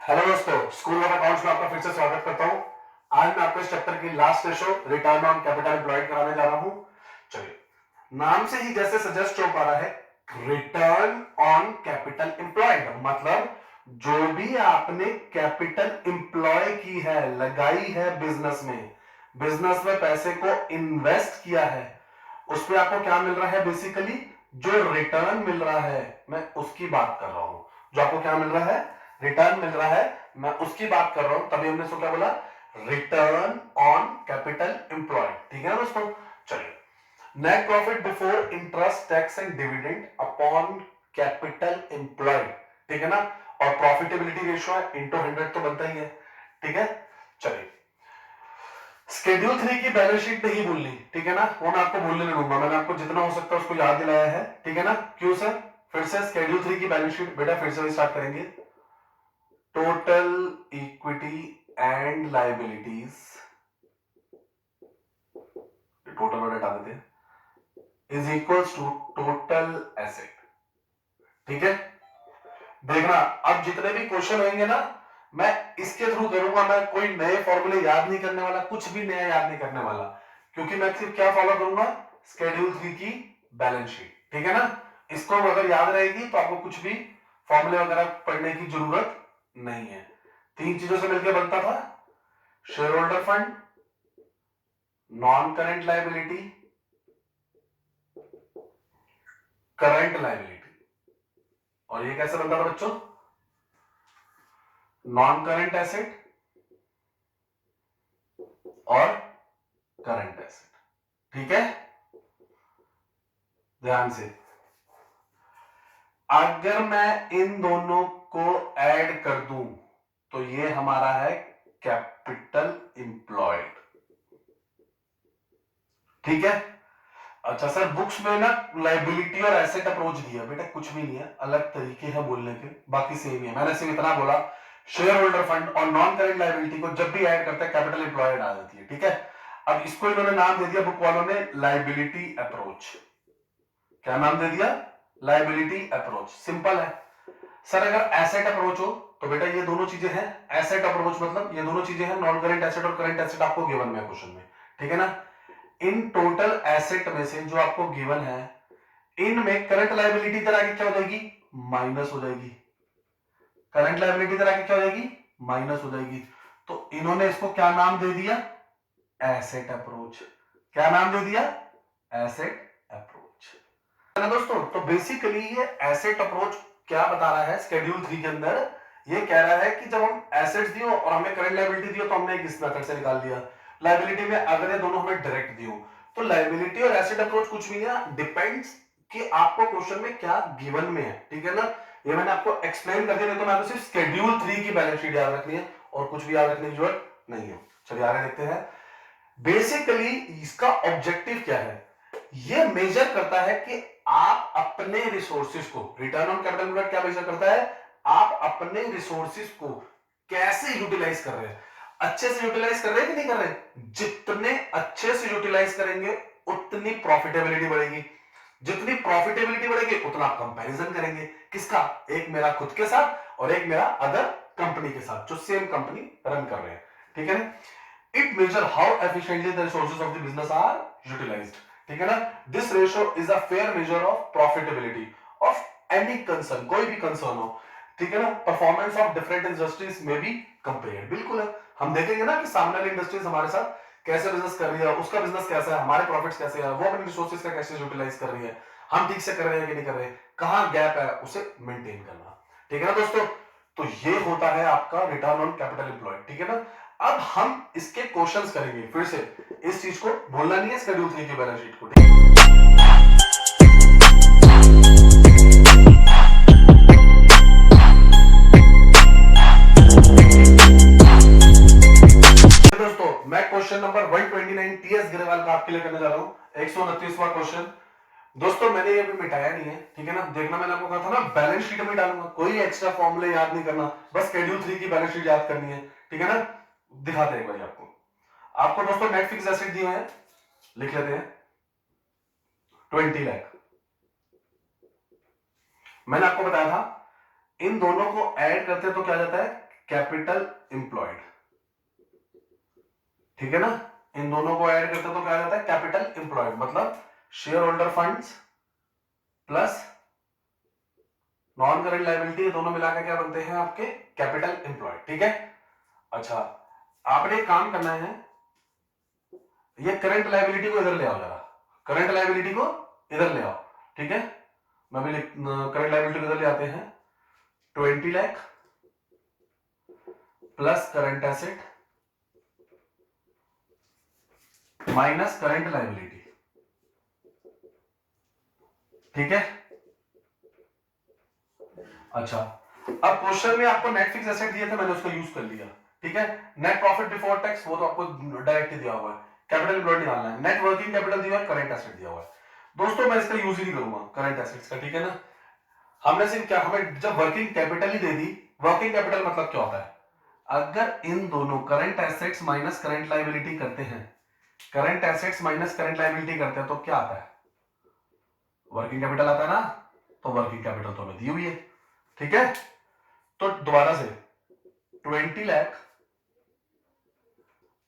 Hello दोस्तों, school of accounts में आपका फिर से स्वागत करता हूं। आज मैं आपको इस चैप्टर की last ratio return on capital employed कराने जा रहा हूं। चलिए, नाम से ही जैसे सजेस्ट हो पा रहा है, रिटर्न ऑन कैपिटल एम्प्लॉयड मतलब जो भी आपने कैपिटल एम्प्लॉय की है, लगाई है बिजनेस में पैसे को इन्वेस्ट किया है, उस पर आपको क्या मिल रहा है? बेसिकली जो रिटर्न मिल रहा है, मैं उसकी बात कर रहा हूं। जो आपको क्या मिल रहा है? रिटर्न मिल रहा है, मैं उसकी बात कर रहा हूं। तभी हमने इसको क्या बोला? Return on capital employed. ठीक है ना दोस्तों? चलिए, net profit before interest tax and dividend upon capital employed. ठीक है ना? और प्रॉफिटेबिलिटी रेशियो है इंटू 100 तो बनता ही है। ठीक है, चलिए, स्केड्यूल 3 की बैलेंस शीट नहीं भूलनी। ठीक है ना? वो मैं आपको भूलने नहीं दूंगा, मैंने आपको जितना हो सकता है उसको याद दिलाया है। ठीक है ना? क्यों सर? फिर से स्केड्यूल 3 की बैलेंस शीट बेटा फिर से स्टार्ट करेंगे। Total equity and liabilities, total और हटा देते हैं, is equals to total asset. ठीक है, देखना अब जितने भी क्वेश्चन होंगे ना, मैं इसके थ्रू करूंगा। मैं कोई नए फॉर्मूले याद नहीं करने वाला, कुछ भी नया याद नहीं करने वाला, क्योंकि मैं सिर्फ क्या फॉलो करूंगा? स्केड्यूल 3 की बैलेंस शीट। ठीक है ना? इसको अगर याद रहेगी तो आपको कुछ भी फॉर्मूले वगैरह पढ़ने की जरूरत नहीं है। तीन चीजों से मिलकर बनता था: share holder fund, non current liability, current liability. और ये कैसे बनता था बच्चों? नॉन करंट एसेट और करंट एसेट। ठीक है, ध्यान से, अगर मैं इन दोनों को ऐड कर दूं तो ये हमारा है कैपिटल एम्प्लॉयड। ठीक है, अच्छा सर, बुक्स में ना लाइबिलिटी और एसेट अप्रोच दिया, बेटा कुछ भी नहीं है, अलग तरीके हैं बोलने के, बाकी सेम ही है। मैंने सिर्फ इतना बोला, शेयर होल्डर फंड और नॉन करेंट लाइबिलिटी को जब भी ऐड करते हैं कैपिटल एम्प्लॉयड आ जाती है। ठीक है, अब इसको इन्होंने नाम दे दिया बुक वालों ने लाइबिलिटी अप्रोच। क्या नाम दे दिया? Liability approach. सिंपल है सर। अगर एसेट अप्रोच हो तो बेटा ये दोनों चीजें हैं। एसेट अप्रोच मतलब ये दोनों चीजें हैं, नॉन करेंट एसेट और करंट एसेट आपको गिवन में क्वेश्चन में। ठीक है ना? इन टोटल एसेट में से जो आपको गिवन है, इनमें करंट लाइबिलिटी तरह की क्या हो जाएगी? माइनस हो जाएगी। करंट लाइबिलिटी तरह की क्या हो जाएगी? माइनस हो जाएगी। तो इन्होंने इसको क्या नाम दे दिया? Asset approach. क्या नाम दे दिया? Asset approach. है ना दोस्तों? तो बेसिकली ये एसेट अप्रोच क्या बता रहा है स्केड्यूल 3 के अंदर? ये कह रहा है कि जब हम एसेट्स दियो और हमें करंट लायबिलिटी दियो तो हमने इस मेथड से निकाल दिया। लायबिलिटी में अगर ये दोनों हमें डायरेक्ट दियो तो लायबिलिटी और एसेट अप्रोच कुछ भी नहीं, डिपेंड्स कि आपको क्वेश्चन में क्या गिवन में है। ठीक है ना? ये मैंने आपको एक्सप्लेन कर दिया, नहीं तो मैं तो सिर्फ स्केड्यूल 3 की बैलेंस शीट याद रखनी है और कुछ भी याद रखने की जरूरत नहीं है। चलिए आगे देखते हैं। बेसिकली इसका ऑब्जेक्टिव क्या है? ये मेजर करता है कि आप अपने रिसोर्सेज को, रिटर्न ऑन कैपिटल एम्प्लॉयड क्या मेजर करता है? आप अपने रिसोर्सेज को कैसे यूटिलाइज कर रहे हैं। अच्छे से यूटिलाइज कर रहे हैं कि नहीं कर रहे? जितने अच्छे से यूटिलाइज करेंगे उतनी प्रॉफिटेबिलिटी बढ़ेगी। जितनी प्रॉफिटेबिलिटी बढ़ेगी उतना कंपैरिजन करेंगे। किसका? एक मेरा खुद के साथ और एक मेरा अदर कंपनी के साथ जो सेम कंपनी रन कर रहे हैं। ठीक है ना? It measure how efficiently the resources of the business are utilised. ठीक है ना? This ratio is a fair measure of profitability of any concern, कोई भी कंसर्न हो। ठीक है ना? परफॉर्मेंस ऑफ डिफरेंट इंडस्ट्रीज में भी कंपेयर। बिल्कुल है, हम देखेंगे ना कि सामने वाली इंडस्ट्रीज हमारे साथ कैसे बिजनेस कर रही है, उसका बिजनेस कैसा है, हमारे प्रॉफिट्स कैसे हैं, वो अपने रिसोर्सेज का कैसे यूटिलाइज कर रही है, हम ठीक से कर रहे हैं कि नहीं कर रहे, कहां गैप है, उसे मेंटेन करना। ठीक है ना दोस्तों? तो ये होता है आपका रिटर्न ऑन कैपिटल एम्प्लॉयड। ठीक है ना? अब हम इसके क्वेश्चंस करेंगे। फिर से इस चीज को भूलना नहीं है, शेड्यूल 3 की बैलेंस शीट को। दोस्तों मैं क्वेश्चन नंबर 129 टीएस ग्रेवाल का आपके लिए करने जा रहा हूं। 129वां क्वेश्चन। दोस्तों मैंने ये भी मिटाया नहीं है। ठीक है ना? देखना, मैंने आपको कहा था ना बैलेंस शीट में डालूंगा, कोई एक्स्ट्रा फॉर्मूले याद नहीं करना, बस शेड्यूल 3 की बैलेंस शीट याद करनी है। ठीक है ना? दिखाते हैं एक बार आपको। आपको दोस्तों नेट फिक्स एसेट दिए हैं, लिख लेते हैं 20 लाख। मैंने आपको बताया था इन दोनों को ऐड करते तो क्या जाता है? कैपिटल एम्प्लॉयड, ठीक है ना, इन दोनों को ऐड करते तो क्या आ जाता है कैपिटल एम्प्लॉयड, मतलब share holder funds plus non current liability, दोनों मिलाकर क्या बनते हैं आपके कैपिटल एम्प्लॉयड, ठीक है। अच्छा, आपने एक काम करना है, ये करंट लायबिलिटी को इधर ले आओ जरा, करंट लायबिलिटी को इधर ले आओ, ठीक है। मैं भी करंट लायबिलिटी को इधर ले आते हैं, 20 lakh plus current asset minus current liability, ठीक है। अच्छा, अब क्वेश्चन में आपको नेट फिक्स एसेट दिए थे, मैंने उसको यूज कर लिया, ठीक है। नेट प्रॉफिट बिफोर टैक्स वो तो आपको डायरेक्ट दिया हुआ है, कैपिटल एम्प्लॉयड निकालना है, नेट वर्किंग कैपिटल दिया है, करंट एसेट दिया हुआ है। दोस्तों मैं इसका यूज ही नहीं करूंगा करंट एसेट्स का, ठीक है ना। हमने सिर्फ क्या, हमें जब वर्किंग कैपिटल ही दे दी, वर्किंग कैपिटल मतलब क्या होता है, अगर इन दोनों current assets minus current liability करते हैं, current assets minus current liability करते हैं तो क्या आता है, वर्किंग कैपिटल आता है ना। तो वर्किंग कैपिटल तो हमें दी हुई है, ठीक है। तो दोबारा से 20 लाख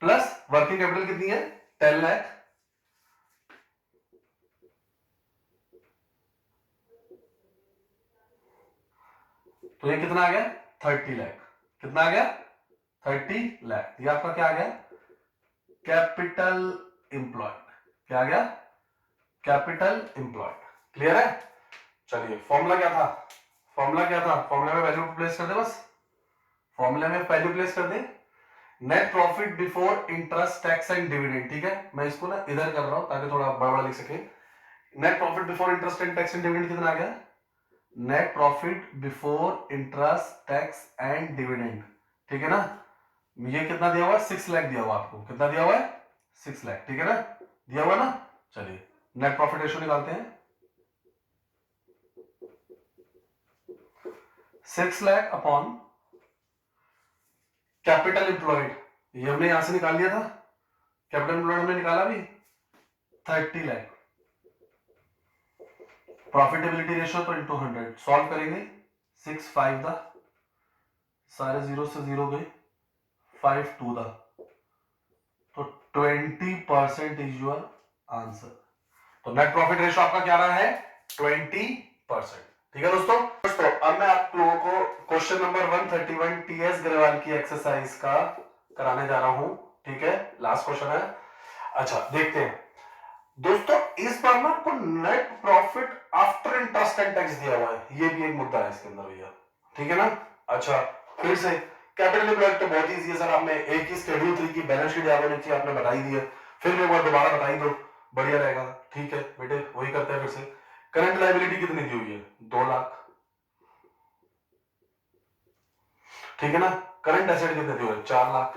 प्लस वर्किंग कैपिटल कितनी है 10 लाख, तो ये कितना आ गया 30 लाख, कितना आ गया 30 लाख, ये आपका क्या आ गया कैपिटल एम्प्लॉयड, क्या आ गया कैपिटल एम्प्लॉयड, क्लियर है। चलिए फॉर्मूला क्या था, फॉर्मूला क्या था, फॉर्मूला में वैल्यू प्लेस कर दे, बस फॉर्मूला में वैल्यू प्लेस कर दे, net profit before interest tax and dividend, ठीक है। मैं इसको ना इधर कर रहा हूं ताकि थोड़ा बड़ा बड़ा लिख सके। Net profit before interest and tax and dividend कितना आ गया, net profit before interest tax and dividend, ठीक है ना। ये कितना दिया हुआ है 6 लाख दिया हुआ आपको, कितना दिया हुआ है 6 लाख, ठीक है ना, दिया हुआ ना। चलिए नेट प्रॉफिट रेशियो निकालते हैं, 6 लाख अपॉन कैपिटल एम्प्लॉयड, ये हमने यहां से निकाल लिया था, कैपिटल एम्प्लॉयड हमने निकाला भी 30 लाख, प्रॉफिटेबिलिटी रेशियो तो इंटू 100, सॉल्व करेंगे 6 5 दा, सारे जीरो से जीरो गए, 5 2 दा, तो 20% इज योर आंसर। तो नेट प्रॉफिट रेशियो आपका क्या रहा है 20%, ठीक है दोस्तों। अब मैं आप लोगों को क्वेश्चन नंबर 131 टीएस ग्रेवाल की एक्सरसाइज का कराने जा रहा हूं, ठीक है, लास्ट क्वेश्चन है। अच्छा देखते हैं दोस्तों, इस बार ना आपको net profit after interest and tax दिया हुआ है, ये भी एक मुद्दा है इसके अंदर भैया, ठीक है ना। अच्छा फिर से कैपिटल एम्प्लॉयड तो बहुत इजी है सर, आपने एक ही शेड्यूल 3 की बैलेंस शीट याद होनी चाहिए, आपने बताई दी है, फिर एक बार दोबारा बताई दो बढ़िया रहेगा, ठीक है बेटे वही करते हैं फिर से। करंट लायबिलिटी कितनी दी हुई है 2 लाख, ठीक है ना। करंट एसेट कितने दिए हुए 4 लाख,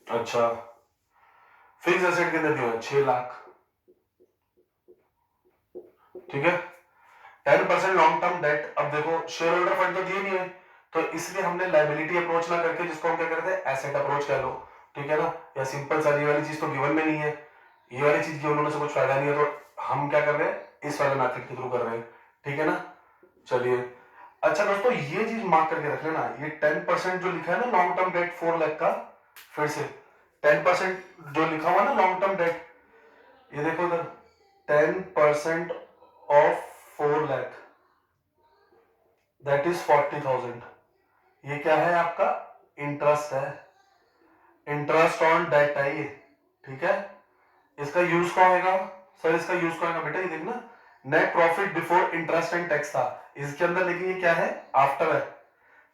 अच्छा फिक्स एसेट कितने दिए हुए 6 लाख, ठीक है। 10% लॉन्ग टर्म डेट, अब देखो शेयर होल्डर फंड तो दिए नहीं है, तो इसलिए हमने लायबिलिटी अप्रोच ना करके जिसको हम क्या करते हैं एसेट अप्रोच कह लो, ठीक है ना। या सिंपल सा ये वाली चीज तो गिवन में नहीं है, ये वाली चीज गिवन होने से कुछ फायदा नहीं है, तो हम क्या कर रहे हैं इस वाले मेथड के थ्रू कर रहे हैं, ठीक है ना। चलिए अच्छा दोस्तों ये चीज मार्क करके रख लेना, ये 10% जो लिखा है ना लॉन्ग टर्म डेट 4 लाख का, फिर से 10% जो लिखा हुआ ना लॉन्ग टर्म डेट, ये देखो इधर 10% ऑफ 4 लाख दैट इज 40,000, ये क्या है आपका इंटरेस्ट है, इंटरेस्ट ऑन डेट है ये, ठीक है। इसका यूज कौन होगा सर, इसका यूज कौन होगा बेटा, ये देखना net profit before interest and tax था इसके अंदर, लेकिन ये क्या है आफ्टर है,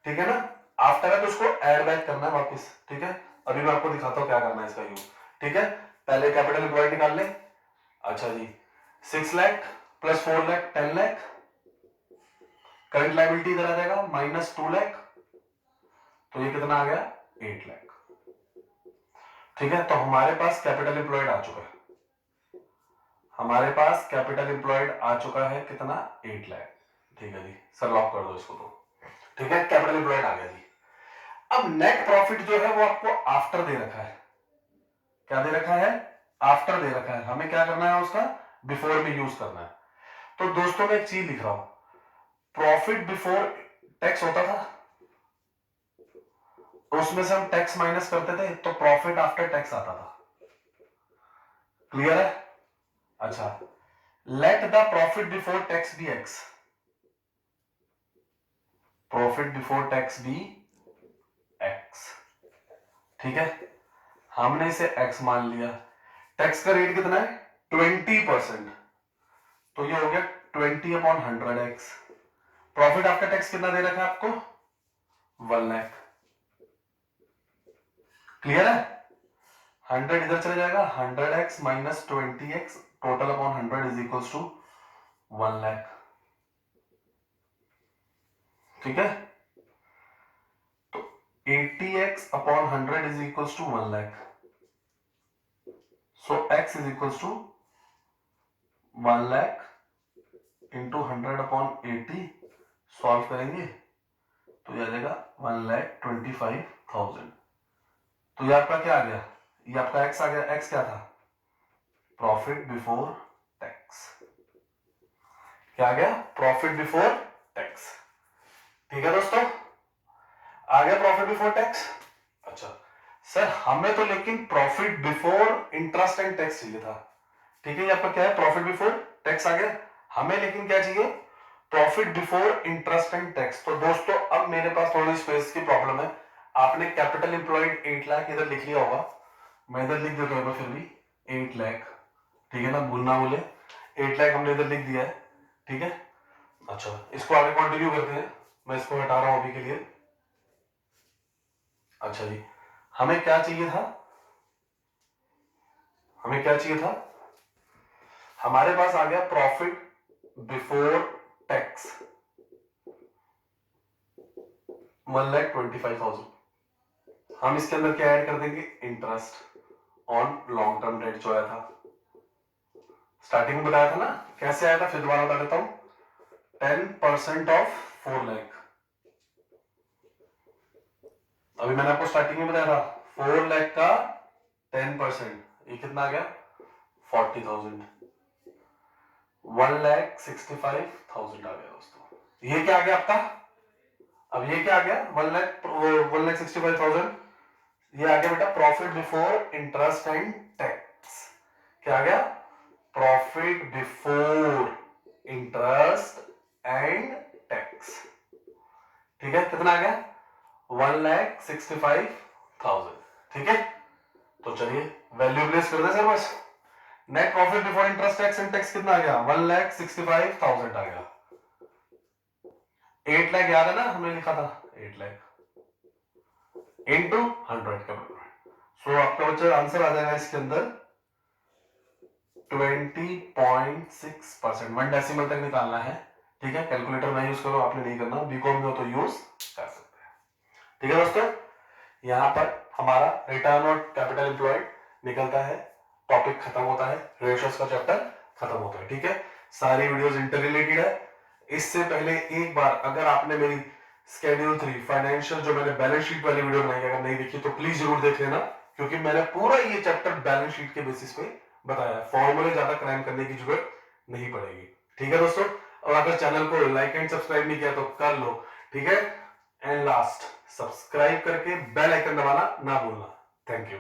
ठीक है ना। आफ्टर है तो उसको ऐड बैक करना है वापस, ठीक है। अभी मैं आपको दिखाता हूं क्या करना है इसका यूज, ठीक है। पहले कैपिटल एम्प्लॉयड निकाल ले, अच्छा जी 6 lakh plus 4 lakh 10 lakh, current liability इधर आ जाएगा माइनस 2 लाख, तो ये कितना आ गया 8 लाख, ठीक है। तो हमारे पास कैपिटल एम्प्लॉयड आ चुका है, हमारे पास कैपिटल एम्प्लॉयड आ चुका है कितना 8 लाख, ठीक है जी। सर लॉक कर दो इसको तो, ठीक है कैपिटल एम्प्लॉयड आ गया जी। अब नेट प्रॉफिट जो है वो आपको आफ्टर दे रखा है, क्या दे रखा है आफ्टर दे रखा है, हमें क्या करना है उसका बिफोर में यूज करना है। तो दोस्तों मैं एक चीज लिख रहा हूं, प्रॉफिट बिफोर टैक्स होता था, उसमें से हम टैक्स माइनस करते थे तो प्रॉफिट आफ्टर टैक्स आता था। क्लियर है? अच्छा, let the profit before tax be x, profit before tax be x. ठीक है, हमने इसे एक्स मान लिया। टैक्स का रेट कितना है? 20%, तो ये हो गया 20/100x। प्रॉफिट आफ्टर टैक्स कितना दे रखा है आपको? 1 लाख। क्लियर है? 100 इधर चले जाएगा, 100x minus 20x total upon 100 is equals to 1 lakh. ठीक है, तो 80x upon 100 is equals to 1 lakh. So x is equals to 1 lakh into 100 upon 80। Solve करेंगे तो ये आ जाएगा 1,25,000। तो ये आपका क्या आ गया? ये आपका x आ गया। x क्या था? Profit before tax. क्या आ गया? Profit before tax. ठीक है दोस्तों, आ गया प्रॉफिट बिफोर टैक्स। अच्छा सर, हमें तो लेकिन profit before interest and tax चाहिए था। ठीक है, ये आपका क्या है? प्रॉफिट बिफोर टैक्स आ गया। हमें लेकिन क्या चाहिए? Profit before interest and tax. तो दोस्तों अब मेरे पास थोड़ी स्पेस की प्रॉब्लम है। आपने कैपिटल एम्प्लॉयड 8 लाख इधर लिख लिया होगा, मैं इधर लिख देता हूं फिर भी 8 लाख। ठीक है ना, भूलना बोले 8 लाख हमने इधर लिख दिया है। ठीक है, अच्छा इसको आगे कंटिन्यू करते हैं, मैं इसको हटा रहा हूं अभी के लिए। अच्छा जी, हमें क्या चाहिए था? हमें क्या चाहिए था? हमारे पास आ गया प्रॉफिट बिफोर टैक्स 1,25,000। हम इसके अंदर क्या ऐड कर देंगे? Interest on long term debt जो आया था, स्टार्टिंग में बताया था ना कैसे आया था, फिर दोबारा बता देता हूं। 10% ऑफ 4 लाख। अभी मैंने आपको स्टार्टिंग में बताया था 4 लाख का 10%, ये कितना आ गया? 40,000। 1,65,000 आ गया दोस्तों। ये क्या आ गया आपका? अब ये क्या आ गया? 1,65,000। ये आ गया बेटा profit before interest and tax. क्या आ गया? Profit before interest and tax. ठीक है, कितना आ गया? 1,65,000। ठीक है, तो चलिए वैल्यू प्लेस कर दे सर बस। Net profit before interest tax and tax कितना आ गया? 1,65,000 आ गया। 8 लाख याद है ना, हमने लिखा था 8 लाख इंटू 100 का। सो आपका बच्चा आंसर आ जाएगा इसके अंदर 20.6%। 1 डेसिमल तक निकालना है। ठीक है, कैलकुलेटर ना यूज करो, आपने नहीं करना, बीकॉम में हो तो यूज कर सकते हैं। ठीक है दोस्तों, यहां पर हमारा रिटर्न और कैपिटल एम्प्लॉयड निकलता है, टॉपिक खत्म होता है, रेशियोज का चैप्टर खत्म होता है। ठीक है, सारी वीडियोस इंटर रिलेटेड है। इससे पहले एक बार अगर आपने मेरी स्केड्यूल 3 फाइनेंशियल जो मैंने बैलेंस शीट वाली वीडियो बनाई अगर नहीं देखी तो प्लीज जरूर देख लेना, क्योंकि मैंने पूरा ये चैप्टर बैलेंस शीट के बेसिस पे बताया। फॉर्मूले ज्यादा क्राइम करने की जरूरत नहीं पड़ेगी। ठीक है दोस्तों, और अगर चैनल को लाइक एंड सब्सक्राइब नहीं किया तो कर लो। ठीक है, एंड लास्ट सब्सक्राइब करके बेल आइकन दबाना ना भूलना। Thank you.